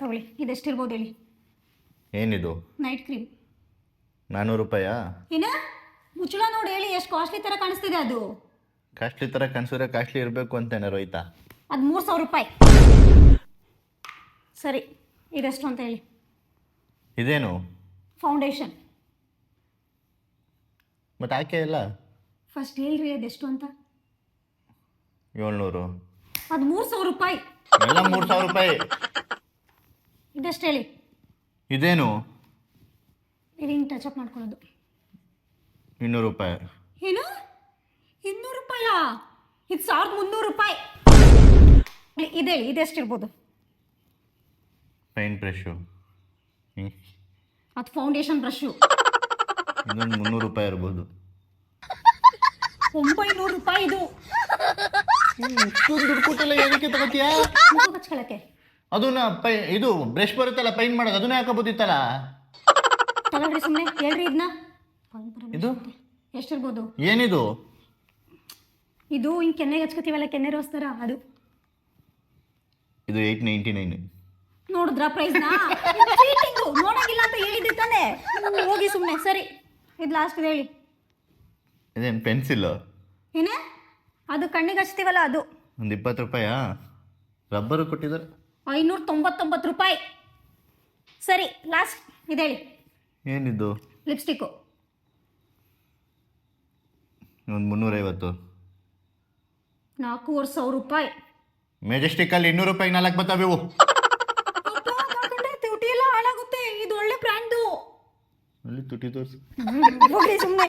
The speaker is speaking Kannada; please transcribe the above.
ತಗೊಳ್ಳಿ, ಇದೆಷ್ಟಿರ್ಬೋದು ಹೇಳಿ? ಏನಿದು? Night cream. 400 ರೂಪಾಯಾ? ಏನ ಮುಚ್ಚಳ ನೋಡಿ ಹೇಳಿ, ಎಷ್ಟು ಕಾಸ್ಟ್ಲಿ ಥರ ಕಾಣಿಸ್ತಿದೆ ಅದು. ಕಾಸ್ಟ್ಲಿ ಥರ ಕನ್ಸಿದ್ರೆ ಕಾಸ್ಟ್ಲಿ ಇರಬೇಕು ಅಂತೇನೆ ರೋಹಿತ. ಅದು 3000 ರೂಪಾಯಿ. ಸರಿ, ಇದೆಷ್ಟು ಅಂತ ಹೇಳಿ? ಇದೇನು? ಫೌಂಡೇಶನ್. ಮತ್ತೆ ಆಕೆ ಇಲ್ಲ. ಫಸ್ಟ್ ಹೇಳ್ರಿ ಅದೆಷ್ಟು ಅಂತ. 700. ಅದು 3000 ರೂಪಾಯಿ. ಎಲ್ಲ 3000 ರೂಪಾಯಿ. ಇದೆಷ್ಟು ಹೇಳಿ? ಇದೇನು? ಇದು ಹಿಂಗೆ ಟಚಪ್ ಮಾಡ್ಕೊಳ್ಳೋದು. 200 ರೂಪಾಯಿ. ಏನು 200 ರೂಪಾಯಾ? ಇದು 1300 ರೂಪಾಯಿ. ಇದೆ ಹೇಳಿ, ಇದೆಷ್ಟಿರ್ಬೋದು? Paint brush. ಅದು ಫೌಂಡೇಶನ್ ಬ್ರಷು. ಇನ್ನೊಂದು 300 ರೂಪಾಯಿ ಇರ್ಬೋದು. 900 ರೂಪಾಯಿ ಇದು. ಇಷ್ಟೊಂದು ದುಡ್ಡು ಕೊಟ್ಟೆಲ್ಲ ಏನಕ್ಕೆ ತಗೋತೀಯಾ? ಮುಖ ಹಚ್ಕೊಳಕ್ಕೆ. ಅದನ್ನ ಇದು ಬ್ರಷ್ ಬರುತ್ತಲ್ಲ ಪೈಂಟ್ ಮಾಡೋದು, ಅದನ್ನೇ ಹಾಕೋಬೋದಿತ್ತಲ್ಲ. ತಗೊಳ್ರಿ ಸುಮ್ಮನೆ ಹೇಳ್ರಿ ಇದನ್ನ. ಇದು ಎಷ್ಟಿರ್ಬೋದು? ಏನಿದು? ಇದು ಹಿಂಗೆ ಕೆನ್ನೆಗೆ ಹಚ್ಕೋತೀವಲ್ಲ, ಕೆನ್ನೆ ರೋಸ್ ಥರ ಅದು. ಇದು 899. ನೋಡಿದ್ರಾ ಪ್ರೈಸ್ನ? ನೋಡಂಗಿಲ್ಲ ಅಂತ ಹೇಳಿದ್ದೆ ತಾನೆ. ಹೋಗಿ ಸುಮ್ಮನೆ. ಸರಿ, ಇದು ಲಾಸ್ಟ್ ಹೇಳಿ. ಇದೇನು ಪೆನ್ಸಿಲ್? ಏನೇ ಅದು ಕಣ್ಣಿಗೆ ಹಚ್ತೀವಲ್ಲ ಅದು. ಒಂದು 20 ರೂಪಾಯಾ? ರಬ್ಬರು ಕೊಟ್ಟಿದ್ದಾರೆ. 599 ರೂಪಾಯಿ. ಸರಿ, ಲಾಸ್ಟ್ ಇದು ಹೇಳಿ. ಏನಿದು? ಲಿಪ್ಸ್ಟಿಕ್ಕು. ಒಂದು 350. 4500 ರೂಪಾಯಿ. ಮೆಜೆಸ್ಟಿಕಲ್ಲಿ 200 ರೂಪಾಯಿ 4 ಬರ್ತಾವೆ ಇವು. ತುಟಿ ಎಲ್ಲ ಹಾಳಾಗುತ್ತೆ. ಇದು ಒಳ್ಳೆ ಬ್ರ್ಯಾಂಡು. ಅಲ್ಲಿ ತುಟಿ ತೋರಿಸಿ. ಹೋಗಿ ಸುಮ್ಮನೆ.